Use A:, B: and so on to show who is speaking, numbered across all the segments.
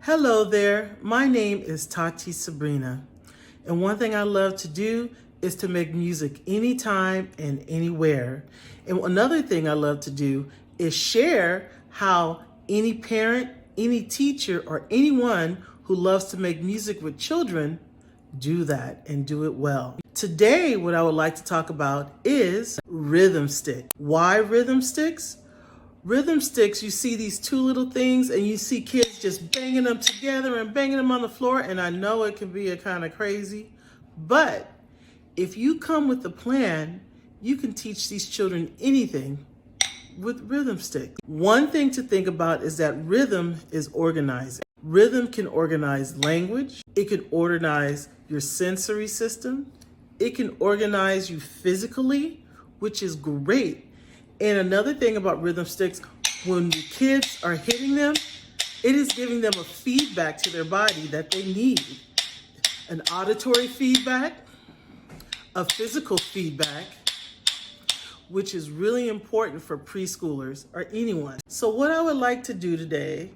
A: Hello there, my name is Tati Sabrina, and one thing I love to do is to make music anytime and anywhere. And another thing I love to do is share how any parent, any teacher, or anyone who loves to make music with children do that and do it well. Today, what I would like to talk about is rhythm stick. Why rhythm sticks? Rhythm sticks, you see these two little things and you see kids just banging them together and banging them on the floor, and I know it can be a kind of crazy, but if you come with a plan, you can teach these children anything with rhythm sticks. One thing to think about is that rhythm is organizing. Rhythm can organize language, it can organize your sensory system, it can organize you physically, which is great. And another thing about rhythm sticks, when the kids are hitting them, it is giving them a feedback to their body that they need. An auditory feedback, a physical feedback, which is really important for preschoolers or anyone. So what I would like to do today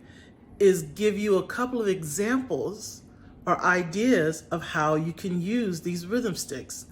A: is give you a couple of examples or ideas of how you can use these rhythm sticks.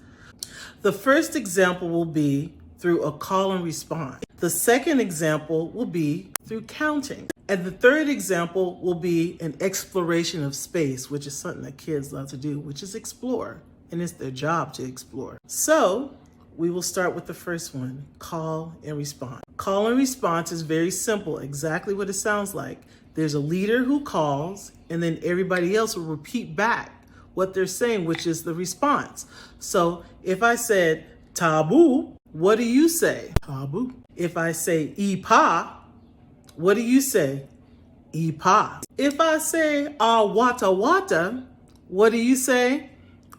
A: The first example will be through a call and response. The second example will be through counting. And the third example will be an exploration of space, which is something that kids love to do, which is explore. And it's their job to explore. So we will start with the first one, call and response. Call and response is very simple, exactly what it sounds like. There's a leader who calls, and then everybody else will repeat back what they're saying, which is the response. So if I said taboo, what do you say? Taboo. If I say ipa, what do you say? Ipa. If I say wata wata, what do you say?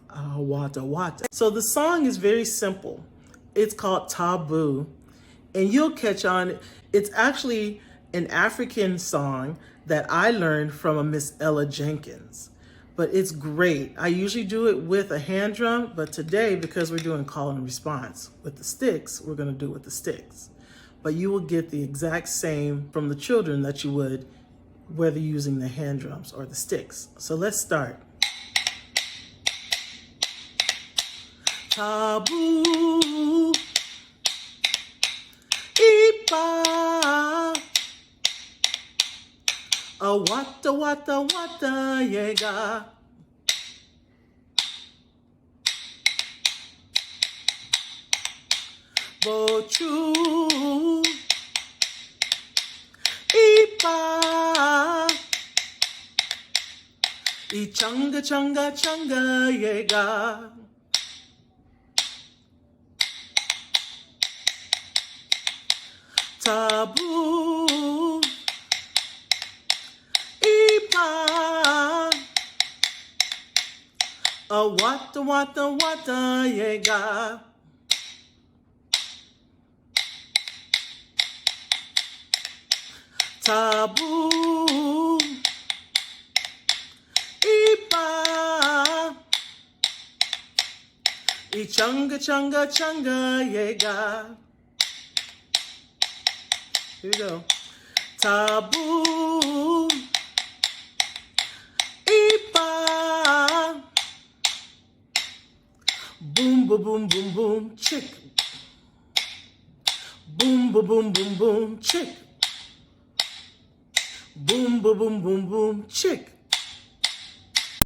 A: Wata wata. So the song is very simple. It's called Taboo, and you'll catch on. It's actually an African song that I learned from a Miss Ella Jenkins. But it's great. I usually do it with a hand drum, but today, because we're doing call and response with the sticks, we're gonna do it with the sticks. But you will get the exact same from the children that you would whether using the hand drums or the sticks. So let's start. Taboo, ipa, a wata wata wata yega. Bochu, ipa, changa changa changa yega. Taboo, a wata wata wata yega. Taboo, ipa, changa changa changa yega. Here we go. Taboo, ipa, boom boom boom boom boom chick, boom boom boom boom boom chick, boom boom boom boom boom chick.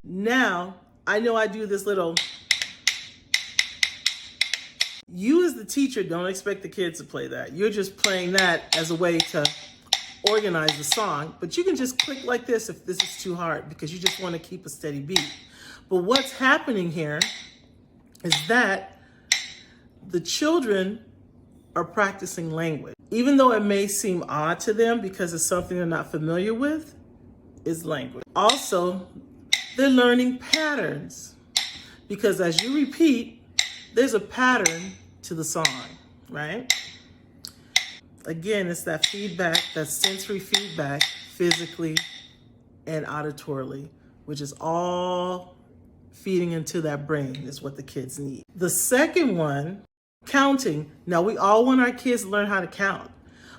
A: Now I know I do this little. You as the teacher don't expect the kids to play that. You're just playing that as a way to organize the song, but you can just click like this if this is too hard because you just want to keep a steady beat. But what's happening here is that the children are practicing language. Even though it may seem odd to them because it's something they're not familiar with, is language. Also, they're learning patterns because as you repeat, there's a pattern to the song, right? Again, it's that feedback, that sensory feedback, physically and auditorily, which is all feeding into that brain is what the kids need. The second one, counting. Now, we all want our kids to learn how to count,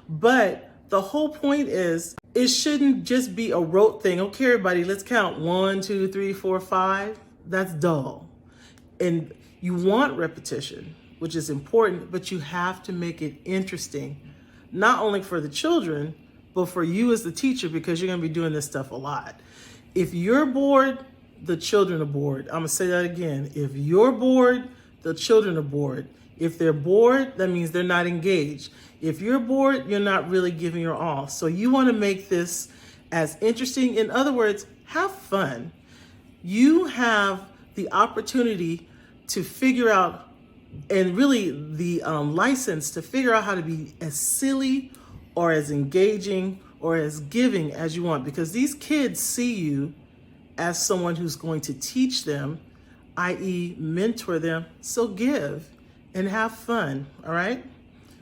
A: but the whole point is it shouldn't just be a rote thing. Okay, everybody, let's count 1, 2, 3, 4, 5. That's dull. And you want repetition, which is important, but you have to make it interesting, not only for the children, but for you as the teacher, because you're going to be doing this stuff a lot. If you're bored, the children are bored. I'm going to say that again. If you're bored, the children are bored. If they're bored, that means they're not engaged. If you're bored, you're not really giving your all. So you want to make this as interesting. In other words, have fun. You have the opportunity to figure out, and really the license to figure out how to be as silly or as engaging or as giving as you want, because these kids see you as someone who's going to teach them, i.e. mentor them. So give and have fun, all right?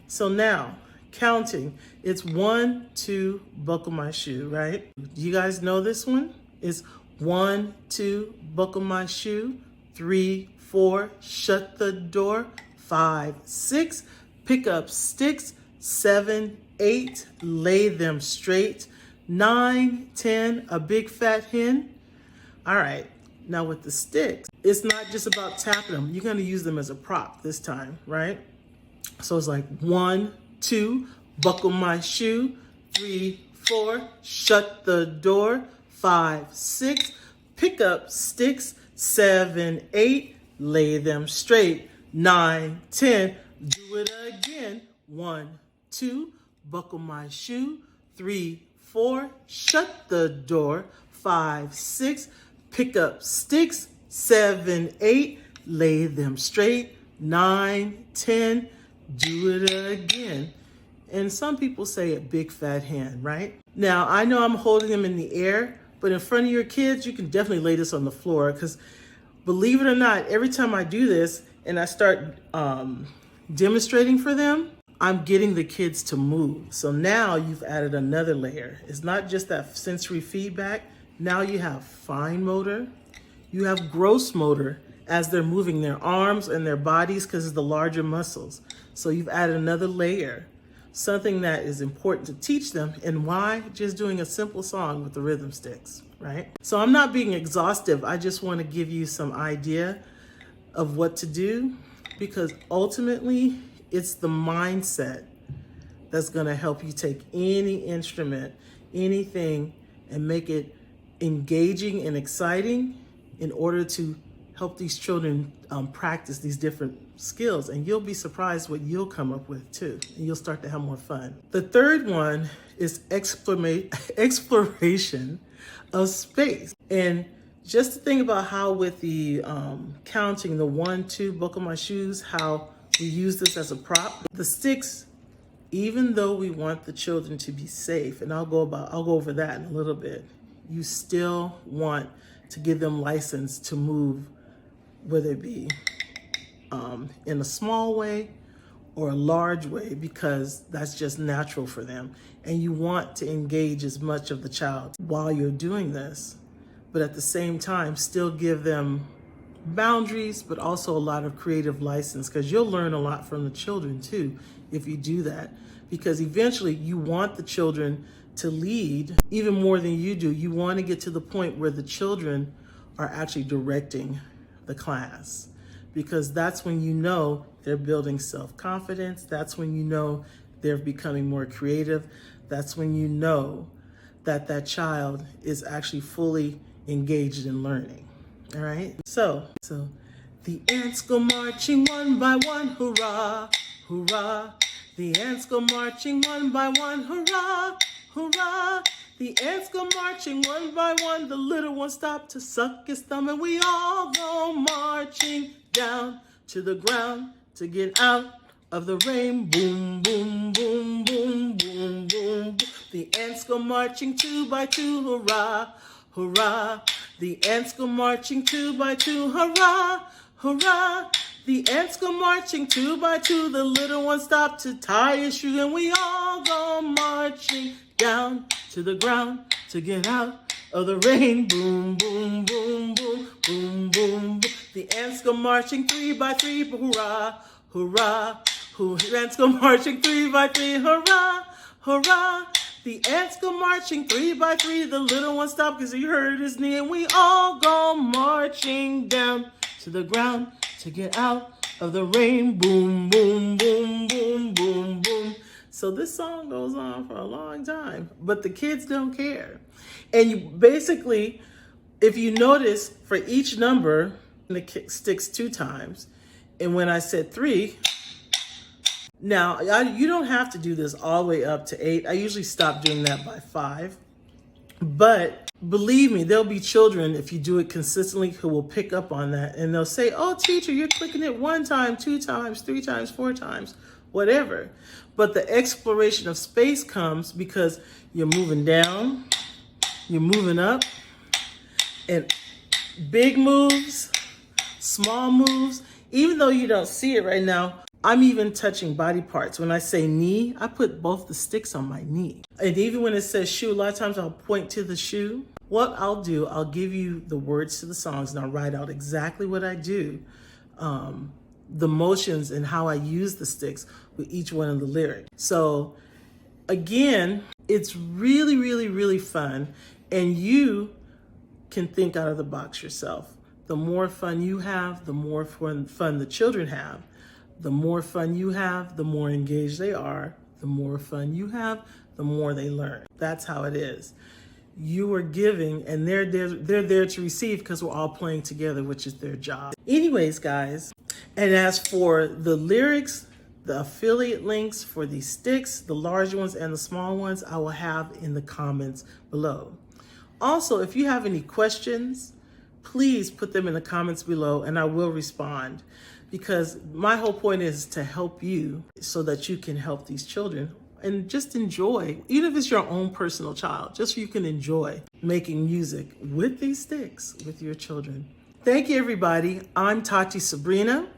A: So now, counting. It's 1, 2, buckle my shoe, right? You guys know this one? It's 1, 2, buckle my shoe. 3, 4, shut the door. 5, 6, pick up sticks. 7, 8, lay them straight. 9, 10, a big fat hen. All right, now with the sticks, it's not just about tapping them. You're gonna use them as a prop this time, right? So it's like 1, 2, buckle my shoe. 3, 4, shut the door. 5, 6, pick up sticks. 7, 8, lay them straight. 9, 10, do it again. 1, 2, buckle my shoe. 3, 4, shut the door. 5, 6, pick up sticks. 7, 8, lay them straight. 9, 10, do it again. And some people say a big fat hen, right? Now, I know I'm holding them in the air, but in front of your kids, you can definitely lay this on the floor, because believe it or not, every time I do this and I start demonstrating for them, I'm getting the kids to move. So now you've added another layer. It's not just that sensory feedback. Now you have fine motor, you have gross motor as they're moving their arms and their bodies, because it's the larger muscles. So you've added another layer, something that is important to teach them. And why? Just doing a simple song with the rhythm sticks, right? So I'm not being exhaustive. I just want to give you some idea of what to do, because ultimately it's the mindset that's going to help you take any instrument, anything, and make it engaging and exciting in order to help these children practice these different skills. And you'll be surprised what you'll come up with too. And you'll start to have more fun. The third one is exploration of space. And just to think about how with the counting, the 1, 2, buckle my shoes, how we use this as a prop. The sticks, even though we want the children to be safe, and I'll go over that in a little bit, you still want to give them license to move, whether it be in a small way or a large way, because that's just natural for them. And you want to engage as much of the child while you're doing this, but at the same time, still give them boundaries, but also a lot of creative license, because you'll learn a lot from the children too if you do that. Because eventually you want the children to lead even more than you do. You want to get to the point where the children are actually directing the class, because that's when you know they're building self-confidence. That's when you know they're becoming more creative. That's when you know that that child is actually fully engaged in learning. All right. So the ants go marching one by one, hurrah, hurrah. The ants go marching one by one, hurrah, hurrah. The ants go marching one by one. The little one stopped to suck his thumb, and we all go marching down to the ground to get out of the rain. Boom, boom, boom, boom, boom, boom. The ants go marching 2 by 2, hurrah, hurrah. The ants go marching 2 by 2, hurrah, hurrah. The ants go marching 2 by 2. The little one stopped to tie his shoe, and we all go marching down to the ground to get out of the rain. Boom, boom, boom, boom, boom, boom. The ants go marching 3 by 3, hurrah, hurrah. The ants go marching 3 by 3, hurrah, hurrah. The ants go marching 3 by 3. The little one stopped because he hurt his knee. And we all go marching down to the ground to get out of the rain. Boom, boom, boom, boom, boom, boom. So this song goes on for a long time, but the kids don't care. And you basically, if you notice, for each number, the kick sticks 2 times. And when I said 3, now you don't have to do this all the way up to 8. I usually stop doing that by 5. But believe me, there'll be children, if you do it consistently, who will pick up on that. And they'll say, oh, teacher, you're clicking it 1 time, 2 times, 3 times, 4 times, whatever. But the exploration of space comes because you're moving down, you're moving up, and big moves, small moves. Even though you don't see it right now, I'm even touching body parts. When I say knee, I put both the sticks on my knee. And even when it says shoe, a lot of times I'll point to the shoe. What I'll do, I'll give you the words to the songs and I'll write out exactly what I do, the motions and how I use the sticks with each one of the lyrics. So again, it's really, really, really fun. And you can think out of the box yourself. The more fun you have, the more fun the children have. The more fun you have, the more engaged they are. The more fun you have, the more they learn. That's how it is. You are giving and they're there to receive because we're all playing together, which is their job. Anyways, guys, and as for the lyrics, the affiliate links for these sticks, the large ones and the small ones, I will have in the comments below. Also, if you have any questions, please put them in the comments below and I will respond, because my whole point is to help you so that you can help these children and just enjoy, even if it's your own personal child, just so you can enjoy making music with these sticks with your children. Thank you, everybody. I'm Tati Sabrina,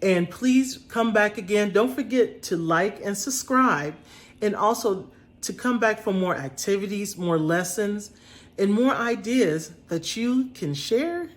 A: and please come back again. Don't forget to like and subscribe, and also to come back for more activities, more lessons, and more ideas that you can share